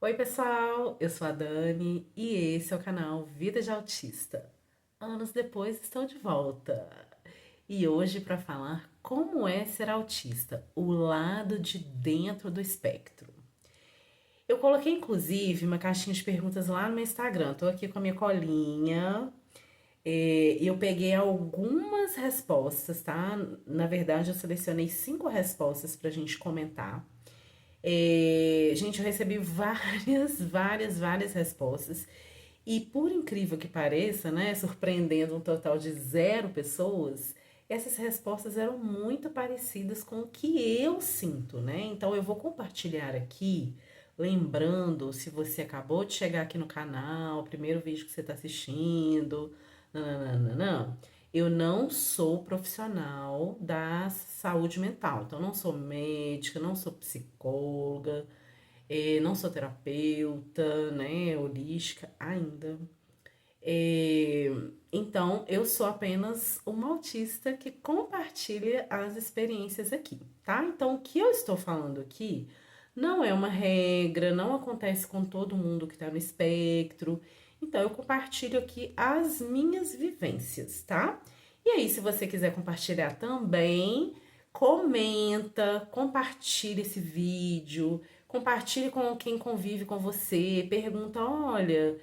Oi, pessoal, eu sou a Dani e esse é o canal Vida de Autista. Anos depois estou de volta. E hoje para falar como é ser autista, o lado de dentro do espectro. Eu coloquei inclusive uma caixinha de perguntas lá no meu Instagram. Tô aqui com a minha colinha. E eu peguei algumas respostas, tá? Na verdade, eu selecionei 5 respostas pra gente comentar. Gente, eu recebi várias respostas. E por incrível que pareça, né, surpreendendo um total de 0 pessoas, essas respostas eram muito parecidas com o que eu sinto, né? Então eu vou compartilhar aqui, lembrando, se você acabou de chegar aqui no canal, o primeiro vídeo que você está assistindo, não. Eu não sou profissional da saúde mental, então não sou médica, não sou psicóloga, não sou terapeuta, né, holística ainda. É, então, eu sou apenas uma autista que compartilha as experiências aqui, tá? Então, o que eu estou falando aqui não é uma regra, não acontece com todo mundo que tá no espectro. Então, eu compartilho aqui as minhas vivências, tá? E aí, se você quiser compartilhar também, comenta, compartilha esse vídeo, compartilhe com quem convive com você, pergunta, olha,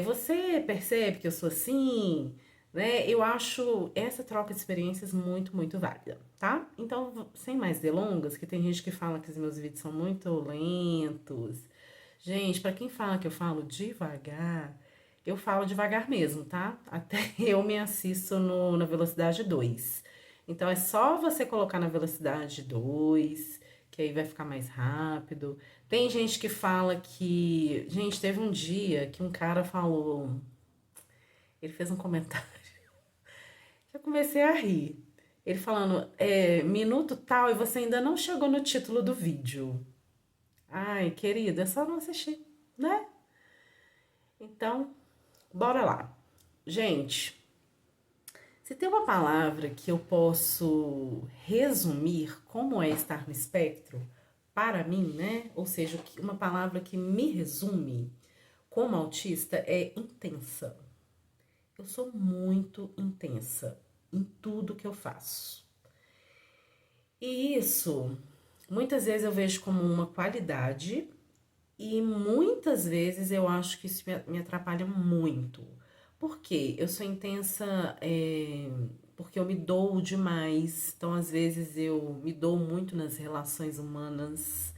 você percebe que eu sou assim? Né? Eu acho essa troca de experiências muito válida, tá? Então, sem mais delongas, que tem gente que fala que os meus vídeos são muito lentos. Gente, pra quem fala que eu falo devagar, eu falo devagar mesmo, tá? Até eu me assisto na velocidade 2. Então, é só você colocar na velocidade 2, que aí vai ficar mais rápido. Tem gente que fala que. Gente, teve um dia que um cara falou. Ele fez um comentário. Eu comecei a rir. Ele falando, minuto tal e você ainda não chegou no título do vídeo. Ai, querida, é só não assistir, né? Então, bora lá. Gente, se tem uma palavra que eu posso resumir como é estar no espectro, para mim, né? Ou seja, uma palavra que me resume como autista é intensa. Eu sou muito intensa em tudo que eu faço. E isso, muitas vezes eu vejo como uma qualidade e muitas vezes eu acho que isso me atrapalha muito. Por quê? Eu sou intensa porque eu me dou demais. Então, às vezes, eu me dou muito nas relações humanas.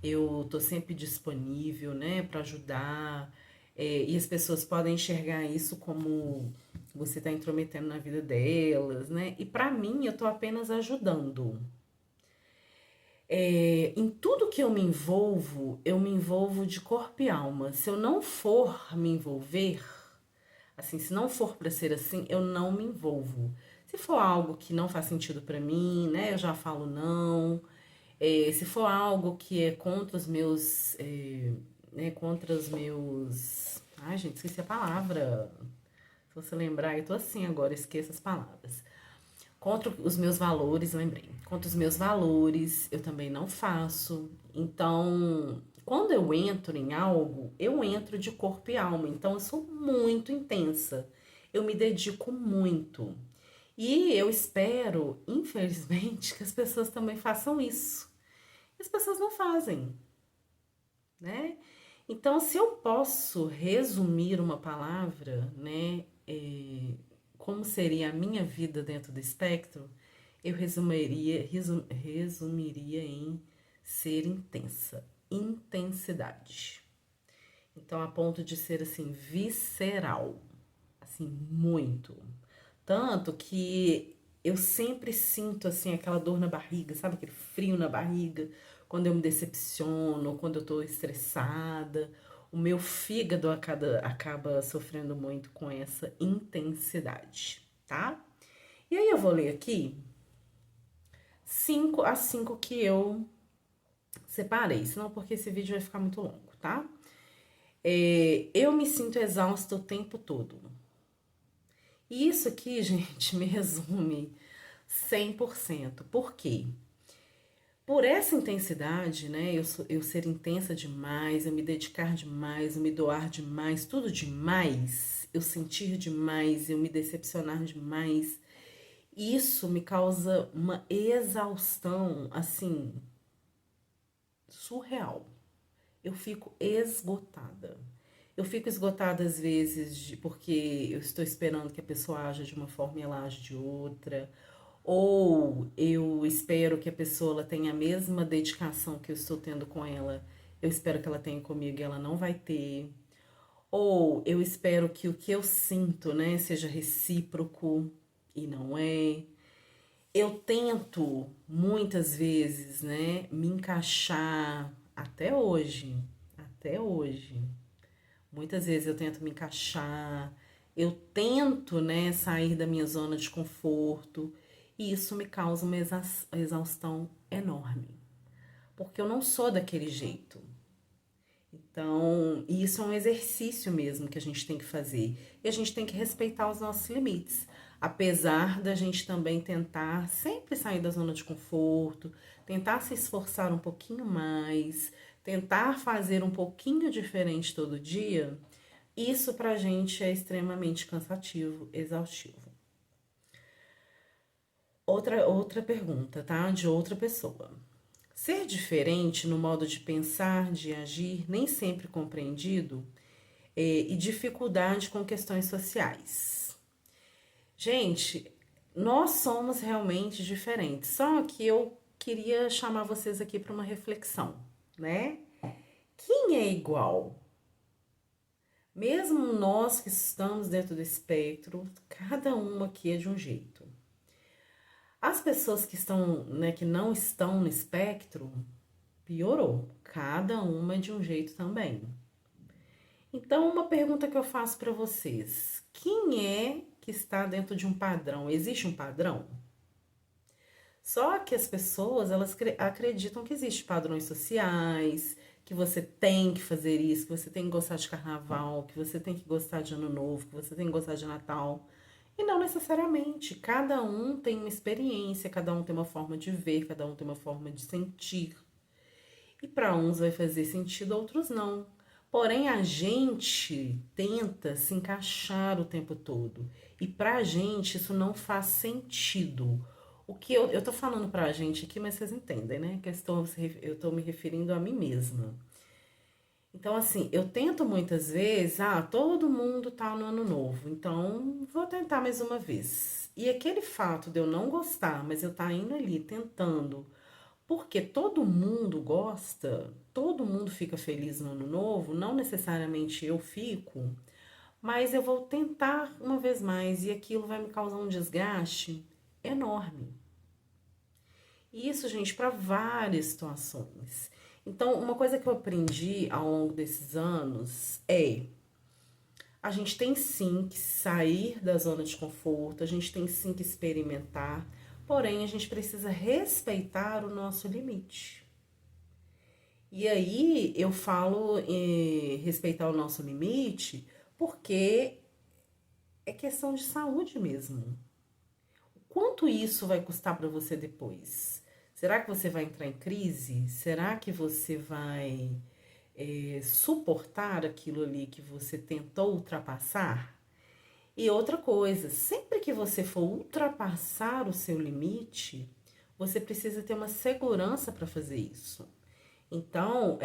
Eu tô sempre disponível, né, para ajudar. E as pessoas podem enxergar isso como você tá intrometendo na vida delas, né? E para mim, eu tô apenas ajudando. Em tudo que eu me envolvo de corpo e alma. Se eu não for me envolver, assim, se não for para ser assim, eu não me envolvo. Se for algo que não faz sentido para mim, né, eu já falo não. Se for algo que é contra os meus, né, contra os meus, ai gente, esqueci a palavra. Se você lembrar, eu tô assim agora, esqueço as palavras. Contra os meus valores, lembrei. Contra os meus valores, eu também não faço. Então, quando eu entro em algo, eu entro de corpo e alma. Então, eu sou muito intensa. Eu me dedico muito. E eu espero, infelizmente, que as pessoas também façam isso. As pessoas não fazem, né? Então, se eu posso resumir uma palavra, né, como seria a minha vida dentro do espectro, eu resumiria em ser intensa, intensidade. Então, a ponto de ser assim visceral, assim muito. Tanto que eu sempre sinto assim aquela dor na barriga, sabe aquele frio na barriga, quando eu me decepciono, quando eu tô estressada. O meu fígado acaba sofrendo muito com essa intensidade, tá? E aí eu vou ler aqui as 5 que eu separei, senão porque esse vídeo vai ficar muito longo, tá? Eu me sinto exausta o tempo todo. E isso aqui, gente, me resume 100%. Por quê? Por essa intensidade, né? Eu ser intensa demais, eu me dedicar demais, eu me doar demais, tudo demais, eu sentir demais, eu me decepcionar demais. Isso me causa uma exaustão, assim, surreal. Eu fico esgotada. Eu fico esgotada às vezes porque eu estou esperando que a pessoa aja de uma forma e ela age de outra. Ou eu espero que a pessoa ela tenha a mesma dedicação que eu estou tendo com ela. Eu espero que ela tenha comigo e ela não vai ter. Ou eu espero que o que eu sinto, né, seja recíproco e não é. Eu tento muitas vezes, né, me encaixar até hoje. Muitas vezes eu tento me encaixar, eu tento, né, sair da minha zona de conforto, e isso me causa uma exaustão enorme, porque eu não sou daquele jeito. Então, isso é um exercício mesmo que a gente tem que fazer. E a gente tem que respeitar os nossos limites. Apesar da gente também tentar sempre sair da zona de conforto, tentar se esforçar um pouquinho mais, tentar fazer um pouquinho diferente todo dia, isso pra gente é extremamente cansativo, exaustivo. Outra pergunta, tá? De outra pessoa. Ser diferente no modo de pensar, de agir, nem sempre compreendido, e dificuldade com questões sociais. Gente, nós somos realmente diferentes, só que eu queria chamar vocês aqui para uma reflexão, né? Quem é igual? Mesmo nós que estamos dentro do espectro, cada uma aqui é de um jeito. As pessoas que estão, né, que não estão no espectro, piorou. Cada uma é de um jeito também. Então, uma pergunta que eu faço para vocês: quem é que está dentro de um padrão? Existe um padrão? Só que as pessoas, elas acreditam que existem padrões sociais, que você tem que fazer isso, que você tem que gostar de carnaval, que você tem que gostar de ano novo, que você tem que gostar de Natal. E não necessariamente. Cada um tem uma experiência, cada um tem uma forma de ver, cada um tem uma forma de sentir. E para uns vai fazer sentido, outros não. Porém, a gente tenta se encaixar o tempo todo. E pra gente isso não faz sentido. O que eu tô falando pra gente aqui, mas vocês entendem, né? Que eu tô me referindo a mim mesma. Então, assim, eu tento muitas vezes, todo mundo tá no ano novo, então vou tentar mais uma vez. E aquele fato de eu não gostar, mas eu tá indo ali tentando, porque todo mundo gosta, todo mundo fica feliz no ano novo, não necessariamente eu fico, mas eu vou tentar uma vez mais e aquilo vai me causar um desgaste enorme. E isso, gente, para várias situações. Então, uma coisa que eu aprendi ao longo desses anos é: a gente tem sim que sair da zona de conforto, a gente tem sim que experimentar, porém a gente precisa respeitar o nosso limite. E aí eu falo em respeitar o nosso limite porque é questão de saúde mesmo. Quanto isso vai custar para você depois? Será que você vai entrar em crise? Será que você vai suportar aquilo ali que você tentou ultrapassar? E outra coisa, sempre que você for ultrapassar o seu limite, você precisa ter uma segurança para fazer isso. Então,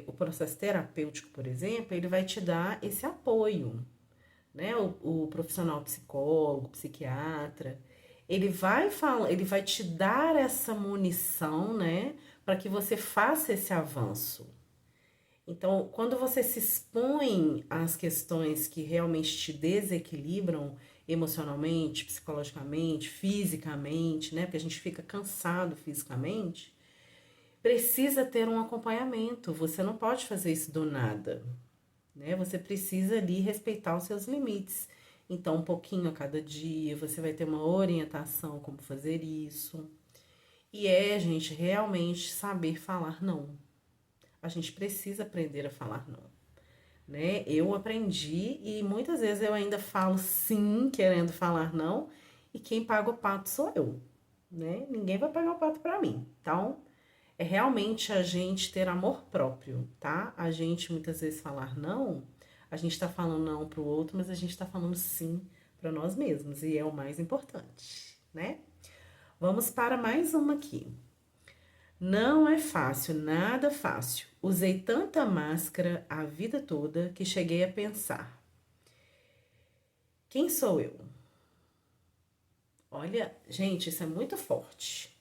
o processo terapêutico, por exemplo, ele vai te dar esse apoio, né? O profissional psicólogo, psiquiatra, ele vai te dar essa munição, né, para que você faça esse avanço. Então, quando você se expõe às questões que realmente te desequilibram emocionalmente, psicologicamente, fisicamente, né? Porque a gente fica cansado fisicamente, precisa ter um acompanhamento. Você não pode fazer isso do nada, né? Você precisa ali respeitar os seus limites. Então, um pouquinho a cada dia, você vai ter uma orientação como fazer isso. E gente, realmente saber falar não. A gente precisa aprender a falar não, né? Eu aprendi e muitas vezes eu ainda falo sim, querendo falar não, e quem paga o pato sou eu, né? Ninguém vai pagar o pato para mim. Então, é realmente a gente ter amor próprio, tá? A gente muitas vezes falar não, a gente tá falando não pro outro, mas a gente tá falando sim para nós mesmos, e é o mais importante, né? Vamos para mais uma aqui. Não é fácil, nada fácil. Usei tanta máscara a vida toda que cheguei a pensar: quem sou eu? Olha, gente, isso é muito forte.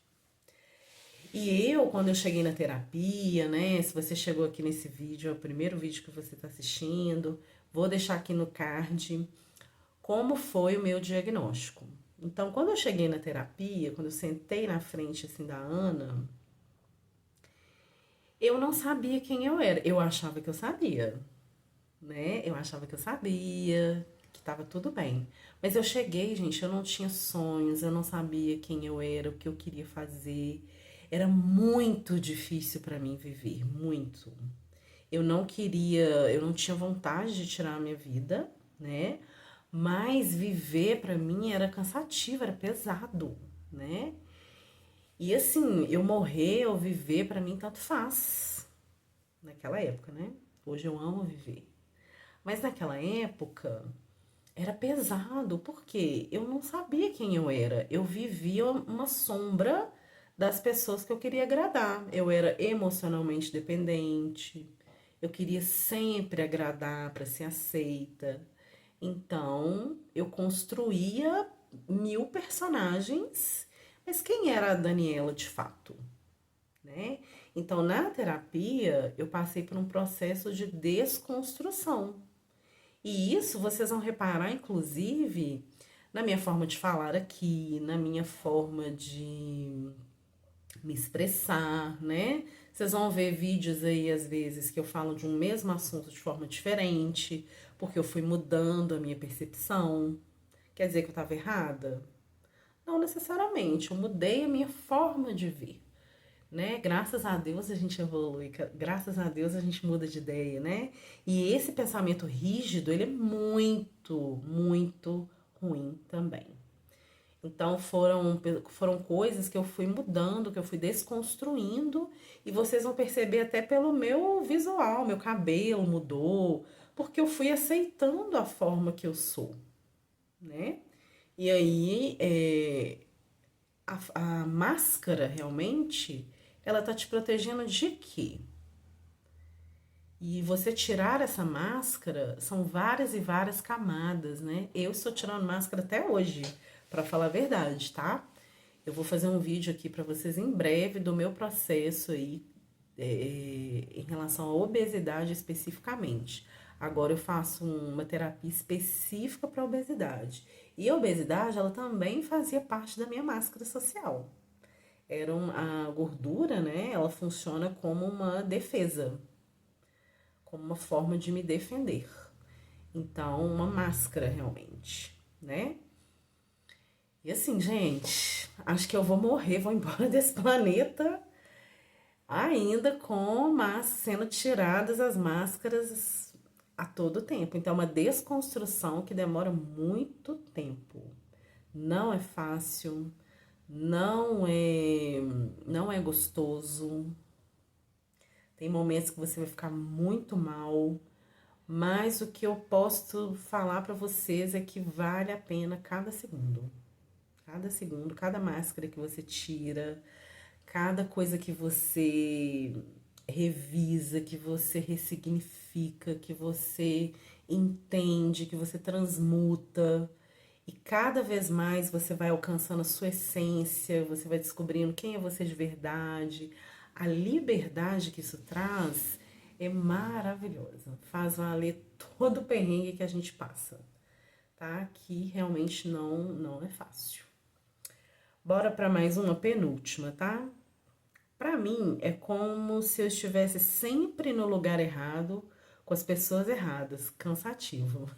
E eu, quando eu cheguei na terapia, né? Se você chegou aqui nesse vídeo, é o primeiro vídeo que você está assistindo, vou deixar aqui no card como foi o meu diagnóstico. Então, quando eu cheguei na terapia, quando eu sentei na frente assim da Ana, eu não sabia quem eu era. Eu achava que eu sabia, né? Eu achava que eu sabia, que estava tudo bem. Mas eu cheguei, gente, eu não tinha sonhos, eu não sabia quem eu era, o que eu queria fazer. Era muito difícil para mim viver, muito. Eu não queria, eu não tinha vontade de tirar a minha vida, né? Mas viver para mim era cansativo, era pesado, né? E assim, eu morrer ou viver para mim tanto faz. Naquela época, né? Hoje eu amo viver. Mas naquela época era pesado, porque eu não sabia quem eu era. Eu vivia uma sombra das pessoas que eu queria agradar. Eu era emocionalmente dependente. Eu queria sempre agradar para ser aceita. Então, eu construía mil personagens, mas quem era a Daniela de fato, né? Então, na terapia, eu passei por um processo de desconstrução. E isso vocês vão reparar, inclusive, na minha forma de falar aqui, na minha forma de me expressar, né? Vocês vão ver vídeos aí, às vezes, que eu falo de um mesmo assunto de forma diferente, porque eu fui mudando a minha percepção. Quer dizer que eu estava errada? Não necessariamente, eu mudei a minha forma de ver, né? Graças a Deus a gente evolui, graças a Deus a gente muda de ideia, né? E esse pensamento rígido, ele é muito, muito ruim também. Então foram coisas que eu fui mudando, que eu fui desconstruindo, e vocês vão perceber até pelo meu visual, meu cabelo mudou, porque eu fui aceitando a forma que eu sou, né? E aí, a máscara realmente, ela tá te protegendo de quê? E você tirar essa máscara, são várias e várias camadas, né? Eu estou tirando máscara até hoje, para falar a verdade, tá? Eu vou fazer um vídeo aqui para vocês em breve do meu processo aí, em relação à obesidade especificamente. Agora eu faço uma terapia específica para obesidade. E a obesidade, ela também fazia parte da minha máscara social. A gordura, né? Ela funciona como uma defesa, como uma forma de me defender. Então, uma máscara realmente, né? E assim, gente, acho que eu vou morrer, vou embora desse planeta ainda com sendo tiradas as máscaras a todo tempo. Então, é uma desconstrução que demora muito tempo. Não é fácil, não é gostoso. Tem momentos que você vai ficar muito mal, mas o que eu posso falar para vocês é que vale a pena cada segundo. Cada segundo, cada máscara que você tira, cada coisa que você revisa, que você ressignifica, que você entende, que você transmuta. E cada vez mais você vai alcançando a sua essência, você vai descobrindo quem é você de verdade. A liberdade que isso traz é maravilhosa. Faz valer todo o perrengue que a gente passa, tá? Que realmente não é fácil. Bora para mais uma penúltima, tá? Para mim é como se eu estivesse sempre no lugar errado, com as pessoas erradas, cansativo.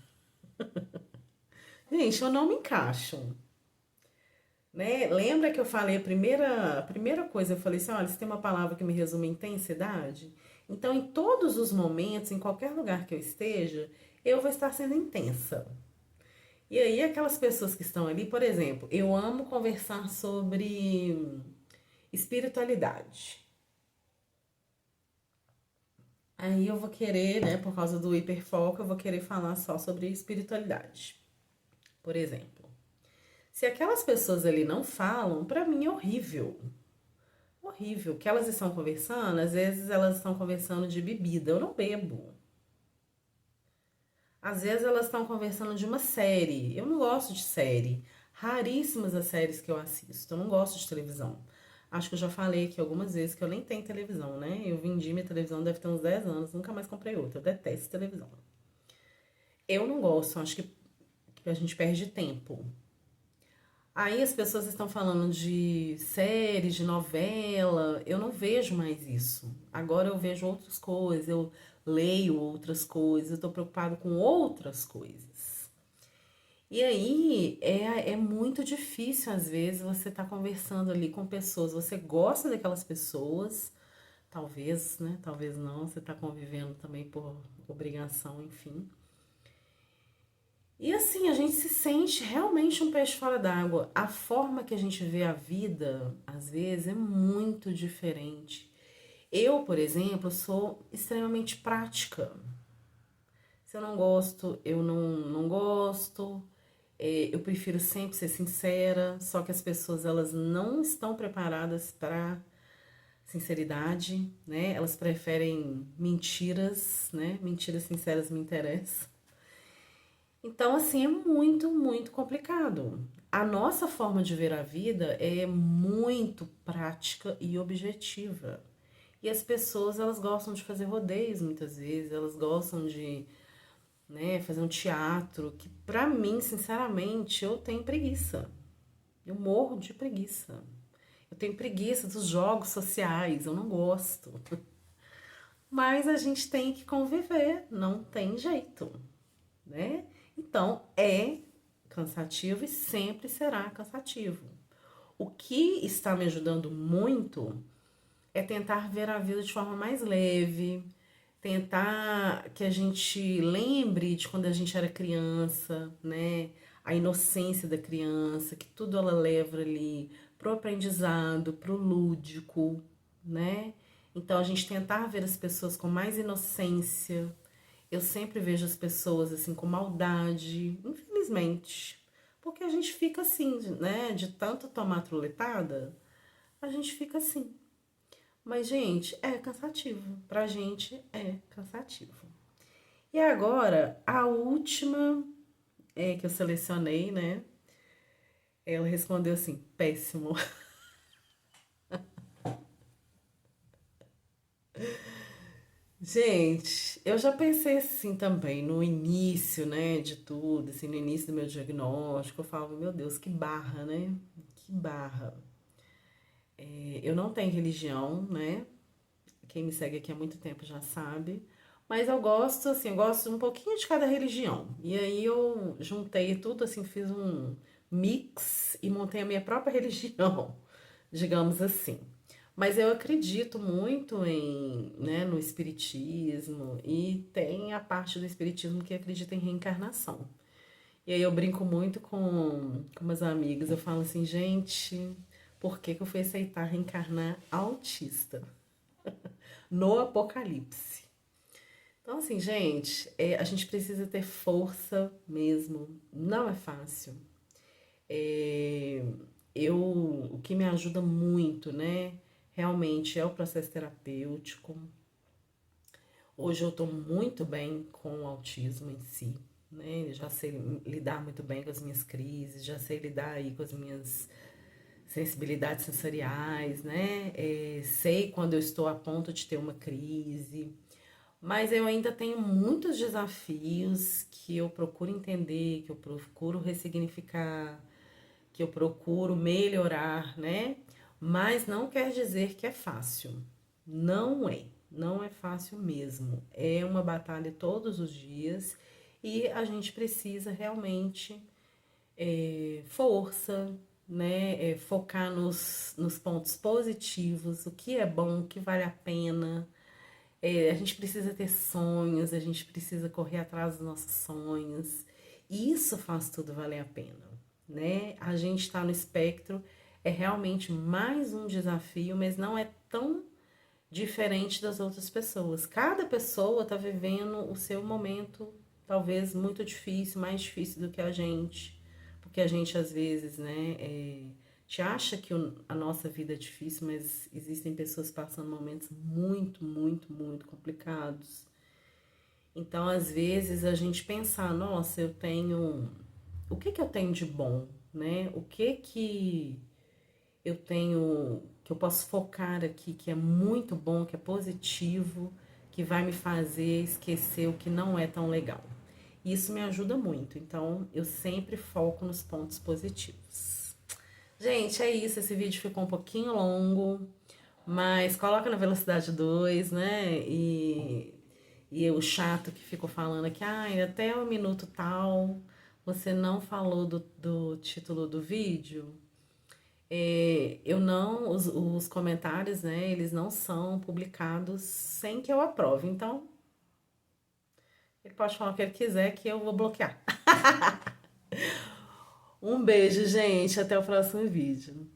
Gente, eu não me encaixo, né? Lembra que eu falei a primeira coisa, eu falei assim, olha, se tem uma palavra que me resume intensidade, então em todos os momentos, em qualquer lugar que eu esteja, eu vou estar sendo intensa. E aí aquelas pessoas que estão ali, por exemplo, eu amo conversar sobre espiritualidade. Aí eu vou querer, né, por causa do hiperfoco, eu vou querer falar só sobre espiritualidade. Por exemplo, se aquelas pessoas ali não falam, pra mim é horrível. Horrível. O que elas estão conversando, às vezes elas estão conversando de bebida. Eu não bebo. Às vezes elas estão conversando de uma série. Eu não gosto de série. Raríssimas as séries que eu assisto. Eu não gosto de televisão. Acho que eu já falei aqui algumas vezes que eu nem tenho televisão, né? Eu vendi minha televisão, deve ter uns 10 anos, nunca mais comprei outra. Eu detesto televisão. Eu não gosto, acho que a gente perde tempo. Aí as pessoas estão falando de séries, de novela. Eu não vejo mais isso. Agora eu vejo outras coisas, eu leio outras coisas, eu tô preocupado com outras coisas. E aí é muito difícil, às vezes, você tá conversando ali com pessoas, você gosta daquelas pessoas, talvez, né? Talvez não, você tá convivendo também por obrigação, enfim. E assim, a gente se sente realmente um peixe fora d'água. A forma que a gente vê a vida, às vezes, é muito diferente. Eu, por exemplo, sou extremamente prática. Se eu não gosto, eu não gosto. Eu prefiro sempre ser sincera, só que as pessoas elas não estão preparadas para sinceridade, né? Elas preferem mentiras, né? Mentiras sinceras me interessam. Então, assim, é muito, muito complicado. A nossa forma de ver a vida é muito prática e objetiva. E as pessoas, elas gostam de fazer rodeios muitas vezes, elas gostam de, né, fazer um teatro, que pra mim, sinceramente, eu tenho preguiça. Eu morro de preguiça. Eu tenho preguiça dos jogos sociais, eu não gosto. Mas a gente tem que conviver, não tem jeito, né? Então é cansativo e sempre será cansativo. O que está me ajudando muito é tentar ver a vida de forma mais leve, tentar que a gente lembre de quando a gente era criança, né? A inocência da criança, que tudo ela leva ali pro aprendizado, pro lúdico, né? Então a gente tentar ver as pessoas com mais inocência. Eu sempre vejo as pessoas assim com maldade, infelizmente. Porque a gente fica assim, né? De tanto tomar truletada, a gente fica assim. Mas, gente, é cansativo. Pra gente é cansativo. E agora, a última que eu selecionei, né? Ela respondeu assim: péssimo. Gente, eu já pensei assim também, no início, né, de tudo, assim, no início do meu diagnóstico, eu falava, meu Deus, que barra, né? Que barra. Eu não tenho religião, né? Quem me segue aqui há muito tempo já sabe. Mas eu gosto, assim, eu gosto um pouquinho de cada religião. E aí eu juntei tudo, assim, fiz um mix e montei a minha própria religião, digamos assim. Mas eu acredito muito em, né, no espiritismo e tem a parte do espiritismo que acredita em reencarnação. E aí eu brinco muito com meus amigos, eu falo assim, gente, por que que eu fui aceitar reencarnar autista? No apocalipse. Então, assim, gente, a gente precisa ter força mesmo. Não é fácil. É, o que me ajuda muito, né? Realmente é o processo terapêutico. Hoje eu estou muito bem com o autismo em si, né? Eu já sei lidar muito bem com as minhas crises, já sei lidar aí com as minhas sensibilidades sensoriais, né? Sei quando eu estou a ponto de ter uma crise. Mas eu ainda tenho muitos desafios que eu procuro entender, que eu procuro ressignificar, que eu procuro melhorar, né? Mas não quer dizer que é fácil. Não é. Não é fácil mesmo. É uma batalha todos os dias e a gente precisa realmente força, né? Focar nos pontos positivos, o que é bom, o que vale a pena, a gente precisa ter sonhos, a gente precisa correr atrás dos nossos sonhos. E isso faz tudo valer a pena, né? A gente está no espectro, é realmente mais um desafio, mas não é tão diferente das outras pessoas. Cada pessoa está vivendo o seu momento, talvez muito difícil, mais difícil do que a gente, porque a gente às vezes, né, te acha que a nossa vida é difícil, mas existem pessoas passando momentos muito, muito, muito complicados. Então, às vezes, a gente pensar, nossa, eu tenho. O que eu tenho de bom, né? O que eu tenho, que eu posso focar aqui, que é muito bom, que é positivo, que vai me fazer esquecer o que não é tão legal. Isso me ajuda muito, então eu sempre foco nos pontos positivos. Gente, é isso, esse vídeo ficou um pouquinho longo, mas coloca na velocidade 2, né? E o chato que ficou falando aqui, até o minuto tal, você não falou do título do vídeo. Eu não, os comentários, né, eles não são publicados sem que eu aprove. Então, ele pode falar o que ele quiser que eu vou bloquear. Um beijo, gente. Até o próximo vídeo.